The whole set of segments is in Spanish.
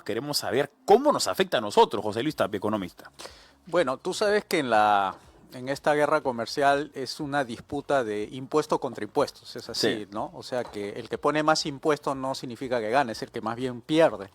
queremos saber cómo nos afecta a nosotros, José Luis Tapia, economista. Bueno, tú sabes que en esta guerra comercial es una disputa de impuestos contra impuestos, es así, Sí. ¿no? O sea que el que pone más impuestos no significa que gane, es el que más bien pierde.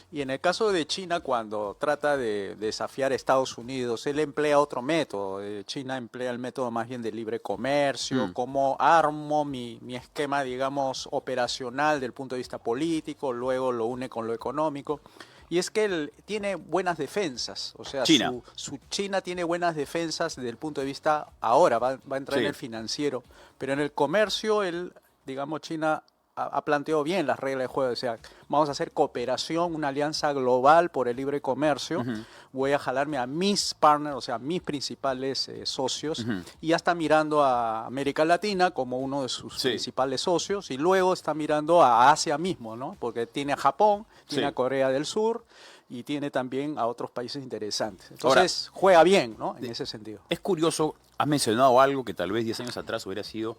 Y en el caso de China, cuando trata de desafiar a Estados Unidos, él emplea otro método. China emplea el método más bien de libre comercio, cómo armo mi esquema, digamos, operacional del punto de vista político, luego lo une con lo económico. Y es que él tiene buenas defensas, o sea, China. su China tiene buenas defensas desde el punto de vista, ahora va a entrar Sí. en el financiero, pero en el comercio, él, digamos, China ha planteado bien las reglas de juego, o sea, vamos a hacer cooperación, una alianza global por el libre comercio, voy a jalarme a mis partners, o sea, a mis principales socios, y ya está mirando a América Latina como uno de sus Sí. principales socios, y luego está mirando a Asia mismo, ¿no? Porque tiene a Japón, tiene Sí. a Corea del Sur, y tiene también a otros países interesantes. Entonces, juega bien, ¿no? En ese sentido. Es curioso, has mencionado algo que tal vez 10 años atrás hubiera sido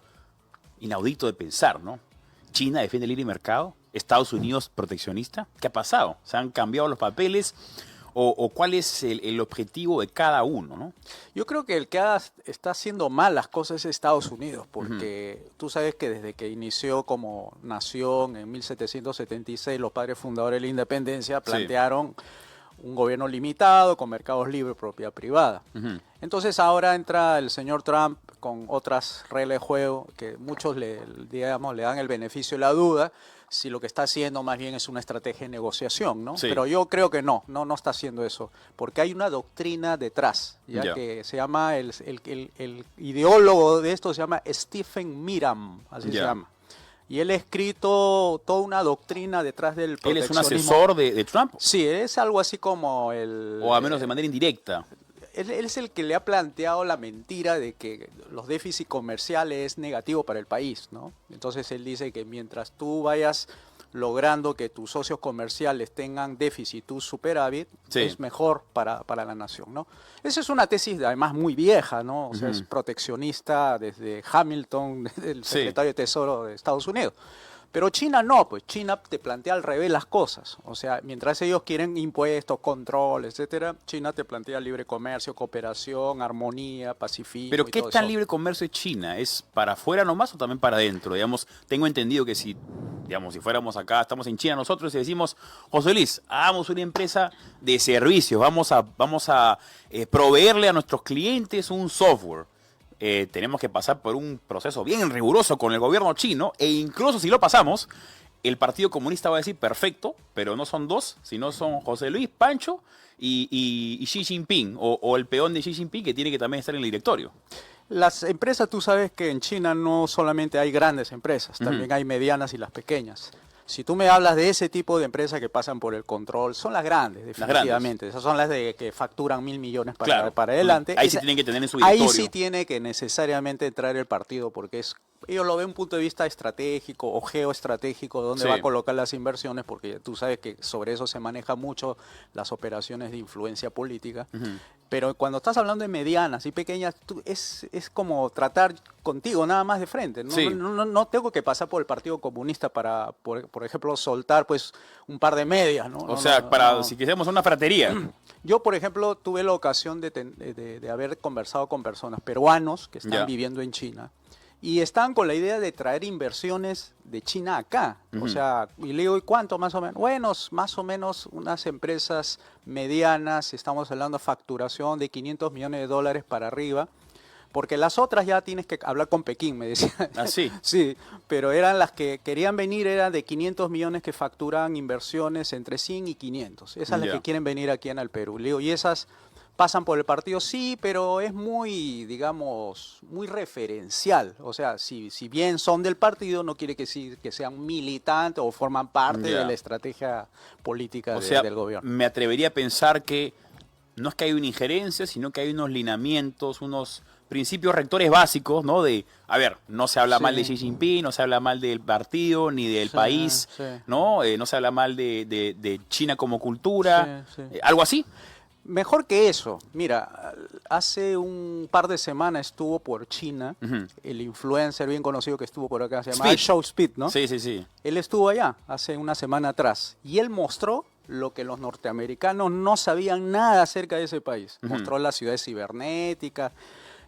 inaudito de pensar, ¿no? China defiende el libre mercado, Estados Unidos proteccionista. ¿Qué ha pasado? ¿Se han cambiado los papeles? ¿O cuál es el objetivo de cada uno, ¿no? Yo creo que el que está haciendo mal las cosas es Estados Unidos, porque tú sabes que desde que inició como nación en 1776, los padres fundadores de la independencia plantearon un gobierno limitado, con mercados libres, propiedad privada. Entonces ahora entra el señor Trump con otras reglas de juego que muchos digamos, le dan el beneficio de la duda, si lo que está haciendo más bien es una estrategia de negociación, ¿no? Sí. Pero yo creo que no está haciendo eso, porque hay una doctrina detrás, ya que se llama, el ideólogo de esto se llama Stephen Miram, así se llama. Y él ha escrito toda una doctrina detrás del proteccionismo. ¿Él es un asesor de Trump? Sí, es algo así como el... O a menos de manera indirecta. Él es el que le ha planteado la mentira de que los déficits comerciales es negativo para el país, ¿no? Entonces él dice que mientras tú vayas logrando que tus socios comerciales tengan déficit, tú superávit, es mejor para la nación, ¿no? Esa es una tesis además muy vieja, ¿no? O sea, es proteccionista desde Hamilton, desde el secretario de Tesoro de Estados Unidos. Pero China no, pues China te plantea al revés las cosas. O sea, mientras ellos quieren impuestos, control, etcétera, China te plantea libre comercio, cooperación, armonía, pacifismo. ¿Pero y qué todo tan eso. libre comercio es China? ¿Es para afuera nomás o también para adentro? Digamos, tengo entendido que si fuéramos acá, estamos en China nosotros y decimos, José Luis, hagamos una empresa de servicios, vamos a proveerle a nuestros clientes un software. Tenemos que pasar por un proceso bien riguroso con el gobierno chino e incluso si lo pasamos, el Partido Comunista va a decir perfecto, pero no son dos, sino son José Luis, Pancho y Xi Jinping o el peón de Xi Jinping que tiene que también estar en el directorio. Las empresas, tú sabes que en China no solamente hay grandes empresas, también hay medianas y las pequeñas. Si tú me hablas de ese tipo de empresas que pasan por el control, son las grandes, definitivamente. Esas son las que facturan 1.000 millones para adelante. Ahí sí tienen que tener en su directorio. Ahí sí tiene que necesariamente entrar el partido, porque ellos lo ven un punto de vista estratégico o geoestratégico, de dónde va a colocar las inversiones, porque tú sabes que sobre eso se maneja mucho las operaciones de influencia política. Pero cuando estás hablando de medianas y pequeñas, es como tratar contigo nada más de frente. No tengo que pasar por el Partido Comunista para, por ejemplo, soltar pues un par de medias, ¿no? Si quisiéramos una fratería. Yo, por ejemplo, tuve la ocasión de haber conversado con personas peruanos que están viviendo en China y están con la idea de traer inversiones de China acá. O sea, y le digo, ¿y cuánto más o menos? Bueno, más o menos unas empresas medianas, estamos hablando de facturación de $500 millones para arriba, porque las otras ya tienes que hablar con Pekín, me decían. ¿Ah, sí? Sí, pero eran las que querían venir, eran de 500 millones que facturan inversiones entre 100 y 500. Esas son las que quieren venir aquí en el Perú. Le digo, y esas pasan por el partido, sí, pero es muy, digamos, muy referencial. O sea, si bien son del partido, no quiere decir que sean militantes o forman parte de la estrategia política del gobierno. Me atrevería a pensar que no es que hay una injerencia, sino que hay unos lineamientos, unos principios rectores básicos, ¿no? No se habla mal de Xi Jinping, no se habla mal del partido, ni del país, ¿no? No se habla mal de China como cultura, algo así. Mejor que eso, mira, hace un par de semanas estuvo por China el influencer bien conocido que estuvo por acá, se llama Show Speed, ¿no? Sí. Él estuvo allá hace una semana atrás y él mostró lo que los norteamericanos no sabían nada acerca de ese país. Mostró la ciudad cibernética,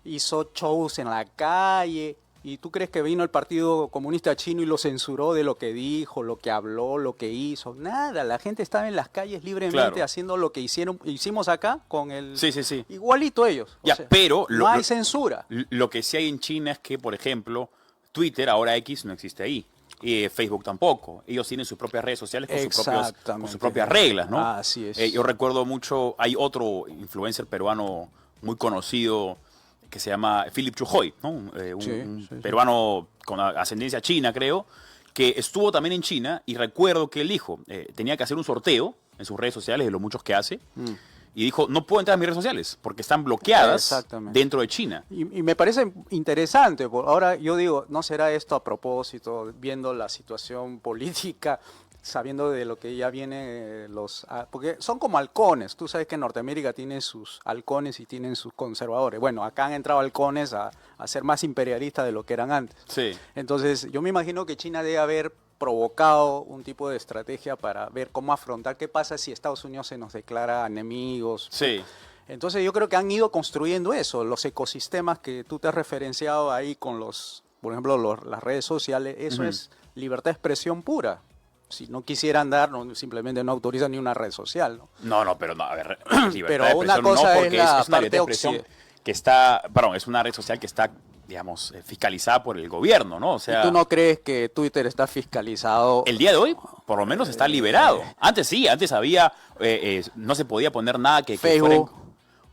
hizo shows en la calle. ¿Y tú crees que vino el Partido Comunista Chino y lo censuró de lo que dijo, lo que habló, lo que hizo? Nada, la gente estaba en las calles libremente haciendo lo que hicimos acá con el... Sí, sí, sí. Igualito ellos. Ya, o sea, pero no hay censura. Lo que sí hay en China es que, por ejemplo, Twitter, ahora X, no existe ahí. Facebook tampoco. Ellos tienen sus propias redes sociales con sus propias reglas, ¿no? Así es. Yo recuerdo mucho, hay otro influencer peruano muy conocido que se llama Philip Chujoy, ¿no? Un peruano con ascendencia china, creo, que estuvo también en China y recuerdo que él dijo, tenía que hacer un sorteo en sus redes sociales, de los muchos que hace, y dijo, no puedo entrar a mis redes sociales porque están bloqueadas dentro de China. Y me parece interesante, ahora yo digo, ¿no será esto a propósito, viendo la situación política, sabiendo de lo que ya viene porque son como halcones, tú sabes que Norteamérica tiene sus halcones y tienen sus conservadores. Bueno, acá han entrado halcones a ser más imperialistas de lo que eran antes. Sí. Entonces, yo me imagino que China debe haber provocado un tipo de estrategia para ver cómo afrontar qué pasa si Estados Unidos se nos declara enemigos. Sí. Entonces, yo creo que han ido construyendo eso, los ecosistemas que tú te has referenciado ahí con por ejemplo, las redes sociales, eso es libertad de expresión pura. Si no quisieran dar, simplemente no autorizan ni una red social, ¿no? No, pero no, a ver, pero una cosa es la parte que está, perdón, es una red social que está, digamos, fiscalizada por el gobierno, ¿no? O sea, ¿y tú no crees que Twitter está fiscalizado? El día de hoy, por lo menos, está liberado. Antes sí, antes había, no se podía poner nada que Facebook.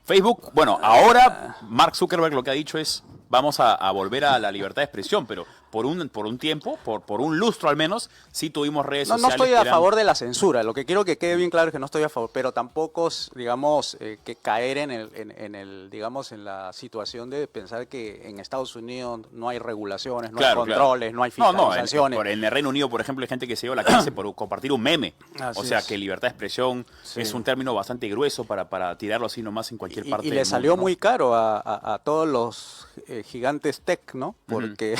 Facebook, bueno, ahora Mark Zuckerberg lo que ha dicho es, vamos a volver a la libertad de expresión, pero por un tiempo, por un lustro al menos, sí tuvimos redes sociales. No estoy a favor de la censura, lo que quiero que quede bien claro es que no estoy a favor, pero tampoco, digamos, que caer digamos, en la situación de pensar que en Estados Unidos no hay regulaciones, no hay controles, no hay fiscalizaciones. En el Reino Unido, por ejemplo, hay gente que se lleva a la cárcel por compartir un meme. Así o sea, es. que libertad de expresión es un término bastante grueso para tirarlo así nomás en cualquier parte y del le salió mundo, ¿no? muy caro a todos los gigantes tech, ¿no? Porque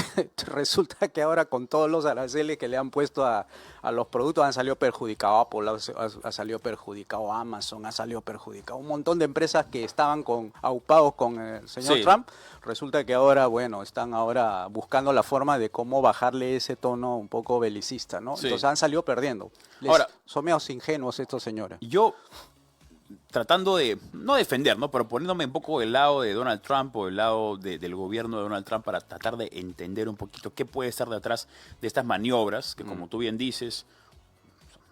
resulta que ahora con todos los aranceles que le han puesto a los productos han salido perjudicados. Apple ha salido perjudicado, Amazon ha salido perjudicado. Un montón de empresas que estaban aupados con el señor Trump, resulta que ahora, bueno, están ahora buscando la forma de cómo bajarle ese tono un poco belicista, ¿no? Entonces han salido perdiendo. Ahora, son menos ingenuos estos señores. Yo, tratando de, no defender, ¿no? Pero poniéndome un poco del lado de Donald Trump o del lado del gobierno de Donald Trump para tratar de entender un poquito qué puede estar detrás de estas maniobras que, como tú bien dices,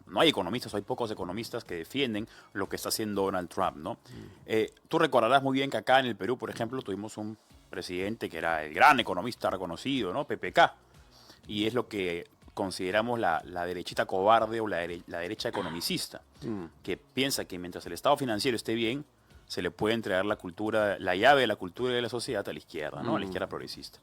no hay economistas, hay pocos economistas que defienden lo que está haciendo Donald Trump, ¿no? Tú recordarás muy bien que acá en el Perú, por ejemplo, tuvimos un presidente que era el gran economista reconocido, ¿no? PPK, y es lo que consideramos la derechita cobarde o la derecha economicista, que piensa que mientras el estado financiero esté bien, se le puede entregar la llave de la cultura y de la sociedad a la izquierda, ¿no? A la izquierda progresista.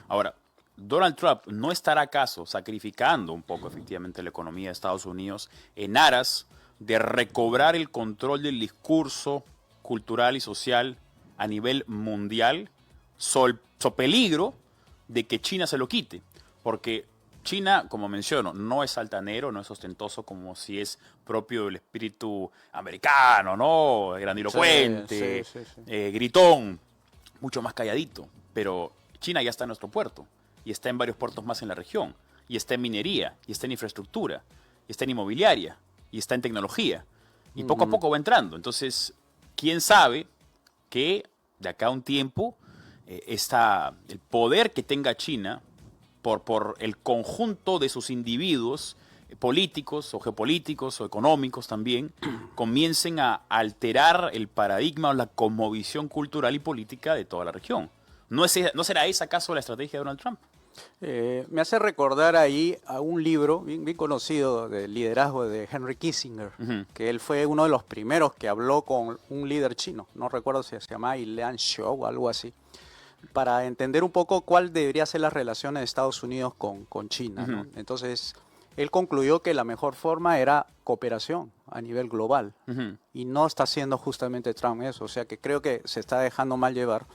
Ahora, Donald Trump no estará acaso sacrificando un poco efectivamente la economía de Estados Unidos en aras de recobrar el control del discurso cultural y social a nivel mundial, so peligro de que China se lo quite, porque China, como menciono, no es altanero, no es ostentoso como si es propio del espíritu americano, ¿no? Grandilocuente, gritón, mucho más calladito. Pero China ya está en nuestro puerto, y está en varios puertos más en la región, y está en minería, y está en infraestructura, y está en inmobiliaria, y está en tecnología, y poco a poco va entrando. Entonces, ¿quién sabe que de acá a un tiempo el poder que tenga China por el conjunto de sus individuos políticos o geopolíticos o económicos también, comiencen a alterar el paradigma o la cosmovisión cultural y política de toda la región? ¿No será esa acaso la estrategia de Donald Trump? Me hace recordar ahí a un libro bien conocido de liderazgo de Henry Kissinger, que él fue uno de los primeros que habló con un líder chino, no recuerdo si se llama Ilan Shou o algo así, para entender un poco cuál debería ser las relaciones de Estados Unidos con China, ¿no? Entonces, él concluyó que la mejor forma era cooperación, a nivel global. Ujú. Y no está haciendo justamente Trump eso. O sea que creo que se está dejando mal llevar.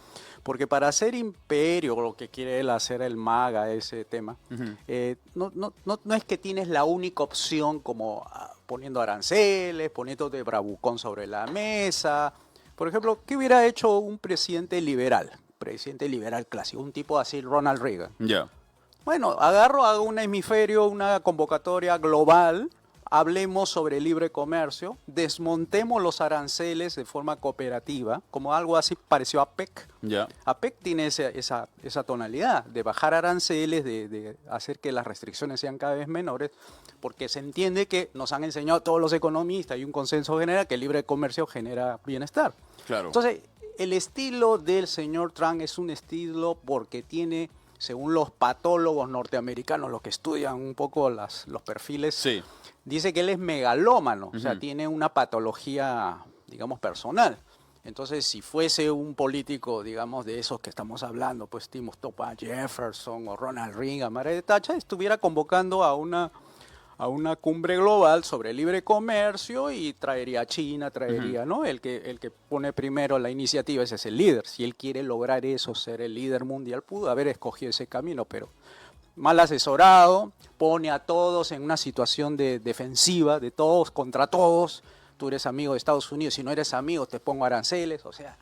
Porque para hacer imperio, lo que quiere él hacer el MAGA, ese tema, Ujú. no es que tienes la única opción como poniendo aranceles, poniéndote bravucón sobre la mesa. Por ejemplo, ¿qué hubiera hecho un presidente liberal? Presidente liberal clásico, un tipo así, Ronald Reagan. Ya. Bueno, hago un hemisferio, una convocatoria global, hablemos sobre libre comercio, desmontemos los aranceles de forma cooperativa, como algo así pareció a APEC. Ya. APEC tiene esa tonalidad de bajar aranceles, de hacer que las restricciones sean cada vez menores, porque se entiende que nos han enseñado todos los economistas y un consenso general que el libre comercio genera bienestar. Claro. Entonces, el estilo del señor Trump es un estilo porque tiene, según los patólogos norteamericanos, los que estudian un poco los perfiles, Sí. dice que él es megalómano, o sea, Ujú. tiene una patología, digamos, personal. Entonces, si fuese un político, digamos, de esos que estamos hablando, pues Thomas Jefferson o Ronald Reagan, Margaret Thatcher, estuviera convocando a una cumbre global sobre libre comercio y traería a China, traería, ¿no? El que pone primero la iniciativa, ese es el líder. Si él quiere lograr eso, ser el líder mundial, pudo haber escogido ese camino, pero mal asesorado, pone a todos en una situación de defensiva, de todos contra todos. Tú eres amigo de Estados Unidos, si no eres amigo te pongo aranceles, o sea,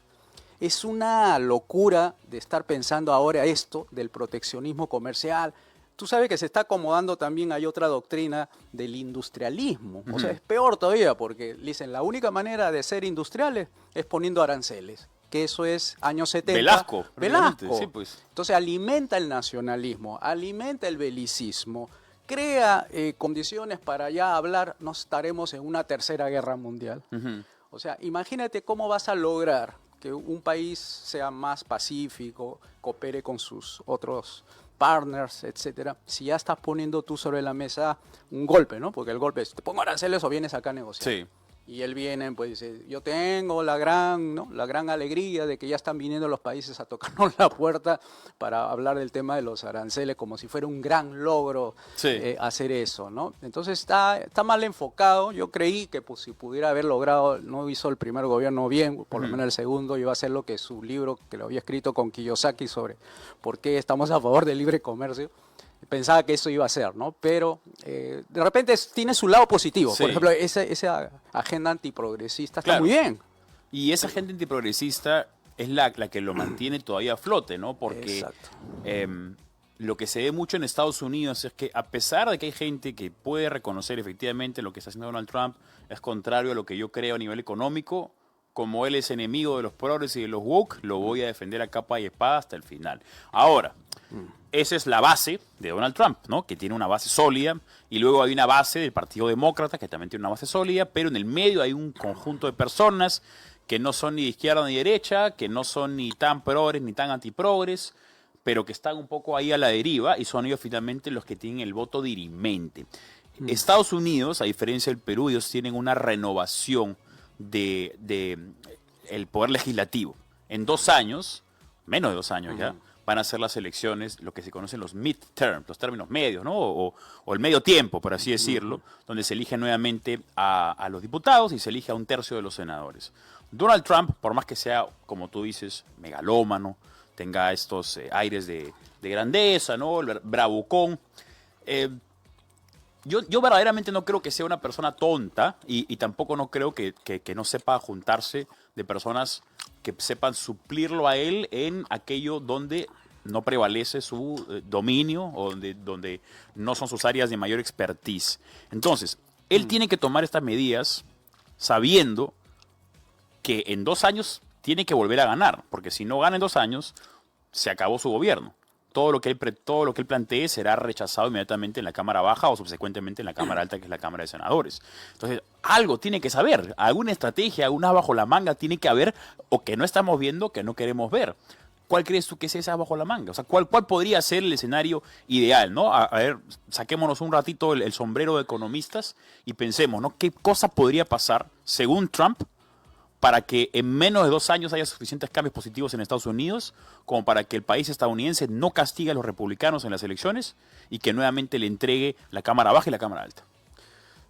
es una locura de estar pensando ahora esto del proteccionismo comercial. Tú sabes que se está acomodando también, hay otra doctrina del industrialismo. O sea, es peor todavía porque dicen la única manera de ser industriales es poniendo aranceles, que eso es años 70. Velasco. Velasco. prácticamente. Sí, pues. Entonces alimenta el nacionalismo, alimenta el belicismo, crea condiciones para ya hablar, no estaremos en una tercera guerra mundial. Ujú. O sea, imagínate cómo vas a lograr que un país sea más pacífico, coopere con sus otros partners, etcétera, si ya estás poniendo tú sobre la mesa un golpe, ¿no? Porque el golpe es, te pongo aranceles o vienes acá a negociar. Sí. Y él viene, pues dice, yo tengo la gran alegría de que ya están viniendo los países a tocarnos la puerta para hablar del tema de los aranceles como si fuera un gran logro Sí. hacer eso, ¿no? Entonces está mal enfocado. Yo creí que pues, si pudiera haber logrado, no hizo el primer gobierno bien, por lo menos el segundo iba a hacer lo que su libro que lo había escrito con Kiyosaki sobre por qué estamos a favor del libre comercio. Pensaba que eso iba a ser, ¿no? Pero de repente tiene su lado positivo. Sí. Por ejemplo, esa agenda antiprogresista está Claro. muy bien. Y esa gente antiprogresista es la que lo mantiene todavía a flote, ¿no? Porque Exacto. lo que se ve mucho en Estados Unidos es que a pesar de que hay gente que puede reconocer efectivamente lo que está haciendo Donald Trump es contrario a lo que yo creo a nivel económico, como él es enemigo de los progres y de los woke, lo voy a defender a capa y espada hasta el final. Ahora, esa es la base de Donald Trump, ¿no? Que tiene una base sólida, y luego hay una base del Partido Demócrata que también tiene una base sólida, pero en el medio hay un conjunto de personas que no son ni de izquierda ni de derecha, que no son ni tan progres ni tan antiprogres, pero que están un poco ahí a la deriva, y son ellos finalmente los que tienen el voto dirimente. Estados Unidos, a diferencia del Perú, ellos tienen una renovación de el poder legislativo. En 2 años, menos de 2 años ya, van a ser las elecciones, lo que se conocen los midterms, los términos medios, ¿no? O el medio tiempo, por así decirlo, donde se elige nuevamente a los diputados y se elige a 1/3 de los senadores. Donald Trump, por más que sea, como tú dices, megalómano, tenga estos aires de grandeza, ¿no? El bravucón. Yo verdaderamente no creo que sea una persona tonta y tampoco no creo que no sepa juntarse de personas que sepan suplirlo a él en aquello donde no prevalece su dominio o donde no son sus áreas de mayor expertise. Entonces, él tiene que tomar estas medidas sabiendo que en 2 años tiene que volver a ganar, porque si no gana en 2 años, se acabó su gobierno. Todo lo que él plantee será rechazado inmediatamente en la Cámara Baja o subsecuentemente en la Cámara Alta, que es la Cámara de Senadores. Entonces, algo tiene que saber, alguna estrategia, alguna bajo la manga tiene que haber, o que no estamos viendo, que no queremos ver. ¿Cuál crees tú que es esa bajo la manga? O sea, ¿cuál podría ser el escenario ideal, ¿no? A ver, saquémonos un ratito el sombrero de economistas y pensemos, ¿no? ¿Qué cosa podría pasar, según Trump, para que en menos de 2 años haya suficientes cambios positivos en Estados Unidos como para que el país estadounidense no castigue a los republicanos en las elecciones y que nuevamente le entregue la Cámara Baja y la Cámara Alta?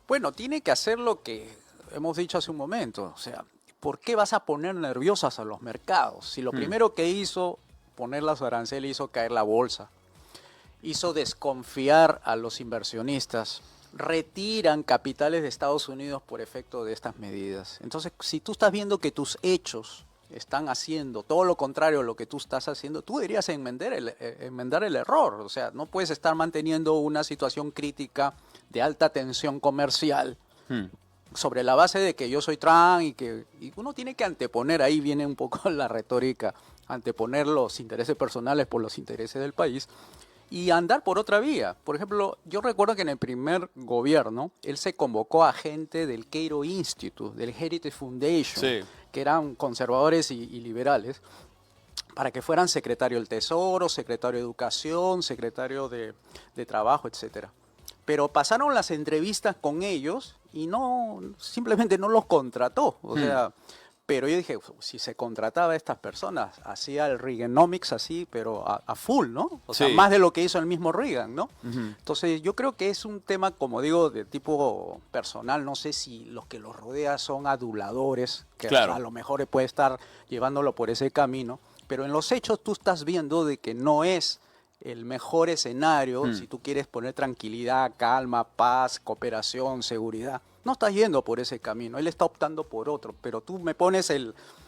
Bueno, tiene que hacer lo que hemos dicho hace un momento, o sea, ¿por qué vas a poner nerviosas a los mercados? Si lo primero que hizo poner los aranceles hizo caer la bolsa, hizo desconfiar a los inversionistas, retiran capitales de Estados Unidos por efecto de estas medidas. Entonces, si tú estás viendo que tus hechos están haciendo todo lo contrario a lo que tú estás haciendo, tú deberías enmendar el error. O sea, no puedes estar manteniendo una situación crítica de alta tensión comercial sobre la base de que yo soy Trump y uno tiene que anteponer, ahí viene un poco la retórica, anteponer los intereses personales por los intereses del país y andar por otra vía. Por ejemplo, yo recuerdo que en el primer gobierno él se convocó a gente del Cato Institute, del Heritage Foundation, Sí. que eran conservadores y liberales, para que fueran secretario del Tesoro, secretario de Educación, secretario de Trabajo, etcétera. Pero pasaron las entrevistas con ellos y simplemente no los contrató. O sea, pero yo dije, si se contrataba a estas personas, hacía el Reaganomics así, pero a full, ¿no? O sea, Sí. más de lo que hizo el mismo Reagan, ¿no? Entonces, yo creo que es un tema, como digo, de tipo personal. No sé si los que los rodea son aduladores, que Claro. a lo mejor puede estar llevándolo por ese camino, pero en los hechos tú estás viendo de que no es el mejor escenario si tú quieres poner tranquilidad, calma, paz, cooperación, seguridad. No estás yendo por ese camino, él está optando por otro, pero tú me pones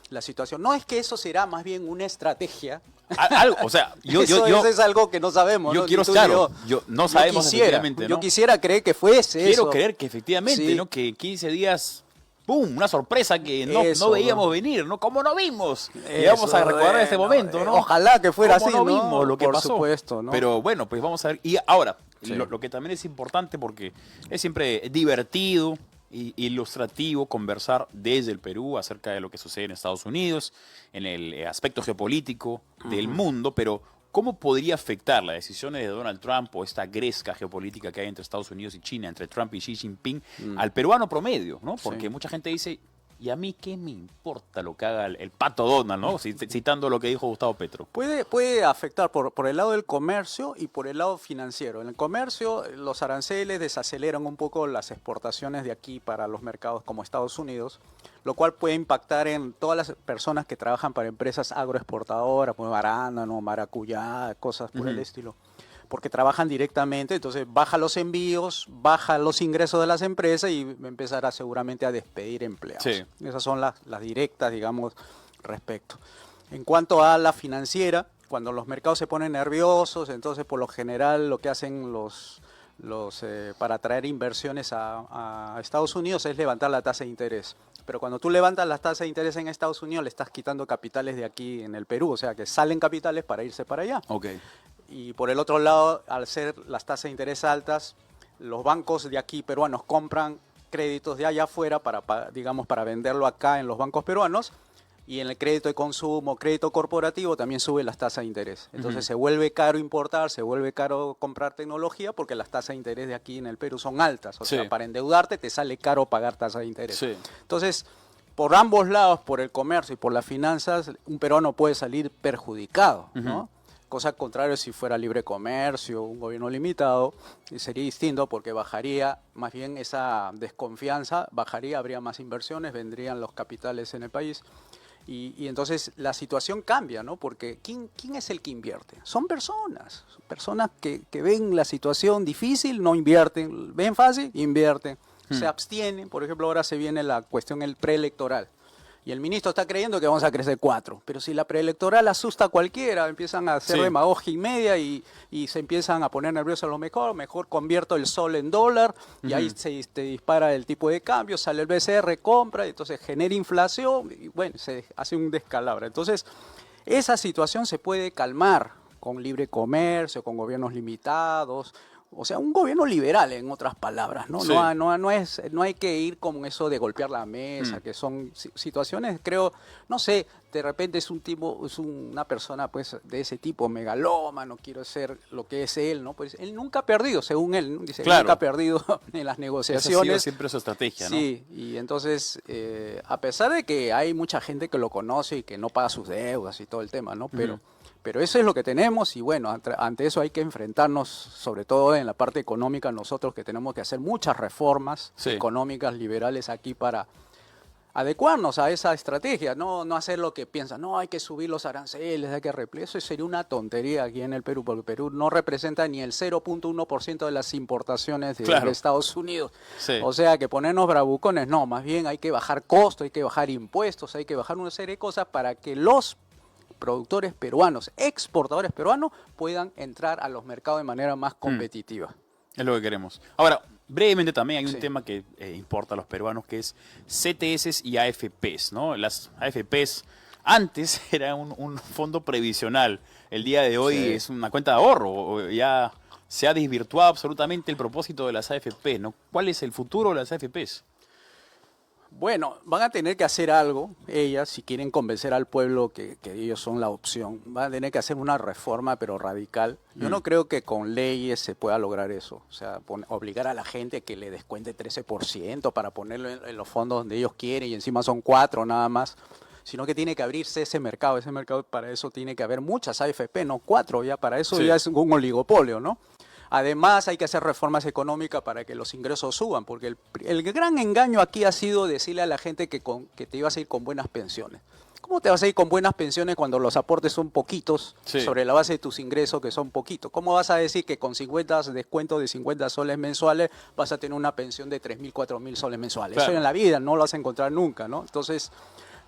la situación. No es que eso será más bien una estrategia. Algo, o sea, Eso es algo que no sabemos. yo ¿no? quiero, Ni tú ni claro, yo. no sabemos quisiera, efectivamente, ¿no? Yo quisiera creer que fuese Quiero eso. creer que efectivamente, Sí. ¿no? Que en 15 días, ¡pum!, una sorpresa que no Eso, veíamos ¿no? venir, ¿no? ¿Cómo no vimos? Y Eso, vamos a recordar este bueno, momento, ¿no? Ojalá que fuera ¿Cómo así, no ¿no? vimos lo que Por pasó? supuesto, ¿no? Pero bueno, pues vamos a ver. Y ahora, Sí. lo que también es importante porque es siempre divertido y ilustrativo conversar desde el Perú acerca de lo que sucede en Estados Unidos, en el aspecto geopolítico del mundo, pero ¿cómo podría afectar las decisiones de Donald Trump o esta gresca geopolítica que hay entre Estados Unidos y China, entre Trump y Xi Jinping, al peruano promedio, ¿no? Porque Sí. mucha gente dice, ¿y a mí qué me importa lo que haga el pato Donald, ¿no? Citando lo que dijo Gustavo Petro. Puede afectar por el lado del comercio y por el lado financiero. En el comercio, los aranceles desaceleran un poco las exportaciones de aquí para los mercados como Estados Unidos, lo cual puede impactar en todas las personas que trabajan para empresas agroexportadoras, como arándano, maracuyá, cosas por el estilo. Porque trabajan directamente, entonces baja los envíos, baja los ingresos de las empresas y empezará seguramente a despedir empleados. Sí. Esas son las directas, digamos, respecto. En cuanto a la financiera, cuando los mercados se ponen nerviosos, entonces por lo general lo que hacen para atraer inversiones a Estados Unidos es levantar la tasa de interés. Pero cuando tú levantas las tasas de interés en Estados Unidos, le estás quitando capitales de aquí en el Perú, o sea que salen capitales para irse para allá. Ok. Y por el otro lado, al ser las tasas de interés altas, los bancos de aquí peruanos compran créditos de allá afuera para venderlo acá en los bancos peruanos, y en el crédito de consumo, crédito corporativo, también suben las tasas de interés. Entonces se vuelve caro importar, se vuelve caro comprar tecnología porque las tasas de interés de aquí en el Perú son altas. O sea, para endeudarte te sale caro pagar tasas de interés. Sí. Entonces, por ambos lados, por el comercio y por las finanzas, un peruano puede salir perjudicado, ¿no? Cosa contraria si fuera libre comercio, un gobierno limitado, sería distinto porque bajaría, más bien esa desconfianza, bajaría, habría más inversiones, vendrían los capitales en el país. Y entonces la situación cambia, ¿no? Porque ¿quién es el que invierte? Son personas que ven la situación difícil, no invierten, ven fácil, invierten, se abstienen. Por ejemplo, ahora se viene la cuestión preelectoral. Y el ministro está creyendo que vamos a crecer 4. Pero si la preelectoral asusta a cualquiera, empiezan a hacer demagogia y media y se empiezan a poner nerviosos a lo mejor convierto el sol en dólar y ahí te dispara el tipo de cambio, sale el BCR, compra, y entonces genera inflación y bueno, se hace un descalabro. Entonces, esa situación se puede calmar con libre comercio, con gobiernos limitados. O sea, un gobierno liberal, en otras palabras, ¿no? Sí. No hay que ir con eso de golpear la mesa, que son situaciones, creo, no sé, de repente es una persona pues de ese tipo, megalómano, quiero ser lo que es él, ¿no? Pues él nunca ha perdido, según él, ¿no? Dice, Claro. nunca ha perdido en las Esa ha negociaciones. sido siempre su estrategia, ¿no? Sí, y entonces, a pesar de que hay mucha gente que lo conoce y que no paga sus deudas y todo el tema, ¿no? Pero eso es lo que tenemos y bueno, ante eso hay que enfrentarnos, sobre todo en la parte económica nosotros que tenemos que hacer muchas reformas Sí. económicas liberales aquí para adecuarnos a esa estrategia, no hacer lo que piensan, no hay que subir los aranceles, hay que replir. Eso sería una tontería aquí en el Perú, porque Perú no representa ni el 0.1% de las importaciones Claro. de Estados Unidos. Sí. O sea que ponernos bravucones, no, más bien hay que bajar costos, hay que bajar impuestos, hay que bajar una serie de cosas para que los productores peruanos, exportadores peruanos, puedan entrar a los mercados de manera más competitiva. Es lo que queremos. Ahora, brevemente también hay un Sí. tema que importa a los peruanos, que es CTS y AFPs, ¿no? Las AFPs antes era un fondo previsional. El día de hoy Sí. es una cuenta de ahorro. Ya se ha desvirtuado absolutamente el propósito de las AFPs, ¿no? ¿Cuál es el futuro de las AFPs? Bueno, van a tener que hacer algo, ellas, si quieren convencer al pueblo que ellos son la opción. Van a tener que hacer una reforma, pero radical. Yo no creo que con leyes se pueda lograr eso. O sea, obligar a la gente a que le descuente 13% para ponerlo en los fondos donde ellos quieren y encima son 4 nada más. Sino que tiene que abrirse ese mercado. Ese mercado, para eso tiene que haber muchas AFP, no 4 ya. Para eso Sí. ya es un oligopolio, ¿no? Además, hay que hacer reformas económicas para que los ingresos suban, porque el gran engaño aquí ha sido decirle a la gente que te ibas a ir con buenas pensiones. ¿Cómo te vas a ir con buenas pensiones cuando los aportes son poquitos Sí. sobre la base de tus ingresos que son poquitos? ¿Cómo vas a decir que con 50 descuentos de 50 soles mensuales vas a tener una pensión de 3.000, 4.000 soles mensuales? Claro. Eso en la vida no lo vas a encontrar nunca, ¿no? Entonces,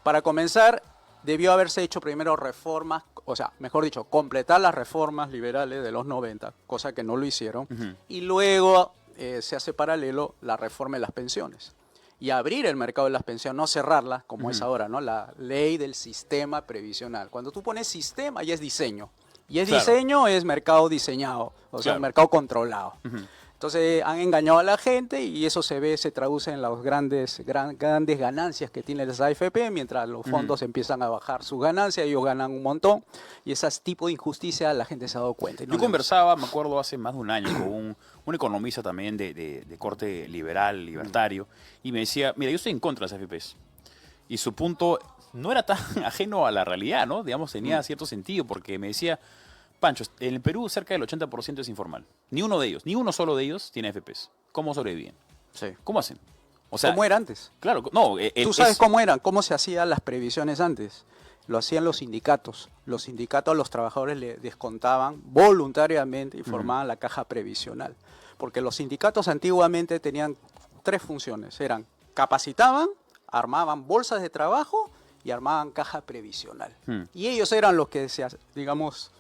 para comenzar, debió haberse hecho primero reformas, o sea, mejor dicho, completar las reformas liberales de los 90, cosa que no lo hicieron, y luego se hace paralelo la reforma de las pensiones. Y abrir el mercado de las pensiones, no cerrarla como es ahora, ¿no? La ley del sistema previsional. Cuando tú pones sistema, ya es diseño. Y es Claro. diseño, es mercado diseñado, o sea, Claro. un mercado controlado. Entonces han engañado a la gente y eso se traduce en las grandes ganancias que tienen las AFP, mientras los fondos empiezan a bajar sus ganancias, ellos ganan un montón y ese tipo de injusticia la gente se ha dado cuenta. Y no Yo le conversaba, me acuerdo, hace más de un año con un economista también de corte liberal, libertario, y me decía, mira, yo estoy en contra de las AFPs. Y su punto no era tan ajeno a la realidad, ¿no? Digamos, tenía cierto sentido, porque me decía, Pancho, en el Perú cerca del 80% es informal. Ni uno de ellos, ni uno solo de ellos tiene AFPs. ¿Cómo sobreviven? Sí. ¿Cómo hacen? O sea, ¿Cómo era antes? claro, no. ¿Tú sabes cómo eran? ¿Cómo se hacían las previsiones antes? Lo hacían los sindicatos. Los sindicatos a los trabajadores le descontaban voluntariamente y formaban la caja previsional. Porque los sindicatos antiguamente tenían 3 funciones. Capacitaban, armaban bolsas de trabajo y armaban caja previsional. Y ellos eran los que, digamos,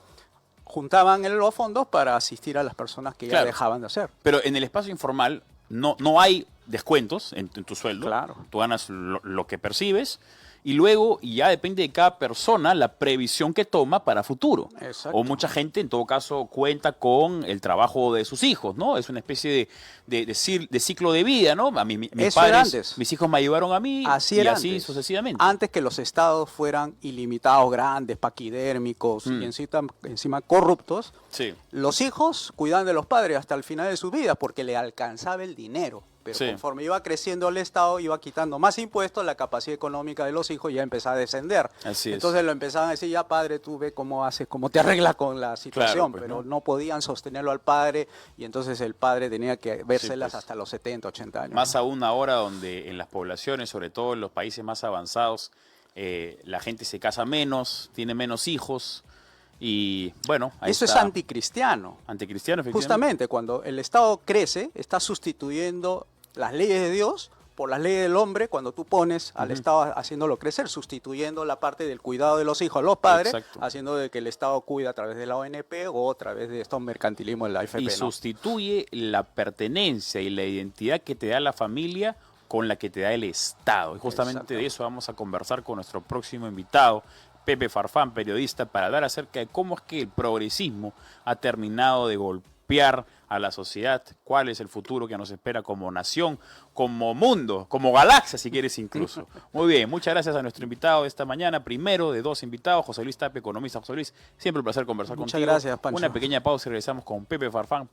juntaban los fondos para asistir a las personas que ya Claro. dejaban de hacer. Pero en el espacio informal no hay descuentos en tu sueldo. Claro. Tú ganas lo que percibes y luego ya depende de cada persona la previsión que toma para futuro. Exacto. O mucha gente, en todo caso, cuenta con el trabajo de sus hijos, ¿no? Es una especie de ciclo de vida, ¿no? A mí, mis Eso era padres, antes. mis hijos me ayudaron a mí Así y era así antes. sucesivamente. Antes que los estados fueran ilimitados, grandes, paquidérmicos y encima corruptos, Sí. los hijos cuidaban de los padres hasta el final de sus vidas porque le alcanzaba el dinero. Pero Sí. conforme iba creciendo el Estado, iba quitando más impuestos, la capacidad económica de los hijos ya empezaba a descender. Así es. Entonces lo empezaban a decir, ya padre, tú ve cómo haces, cómo te arreglas con la situación. pues, pero ¿no? no podían sostenerlo al padre y entonces el padre tenía que vérselas pues. hasta los 70, 80 años. Más aún ahora donde en las poblaciones, sobre todo en los países más avanzados, la gente se casa menos, tiene menos hijos y bueno, ahí Eso está. es anticristiano. Anticristiano, efectivamente. Justamente cuando el Estado crece, está sustituyendo las leyes de Dios por las leyes del hombre cuando tú pones al Estado haciéndolo crecer, sustituyendo la parte del cuidado de los hijos a los padres, Exacto. haciendo de que el Estado cuida a través de la ONP o a través de estos mercantilismos de la AFP. Y ¿no? sustituye la pertenencia y la identidad que te da la familia con la que te da el Estado. Y justamente Exacto. de eso vamos a conversar con nuestro próximo invitado, Pepe Farfán, periodista, para hablar acerca de cómo es que el progresismo ha terminado de golpear a la sociedad, cuál es el futuro que nos espera como nación, como mundo, como galaxia, si quieres incluso. Muy bien, muchas gracias a nuestro invitado de esta mañana, primero de 2 invitados, José Luis Tapia, economista. José Luis, siempre un placer conversar Muchas contigo. gracias, Pancho. Una pequeña pausa y regresamos con Pepe Farfán.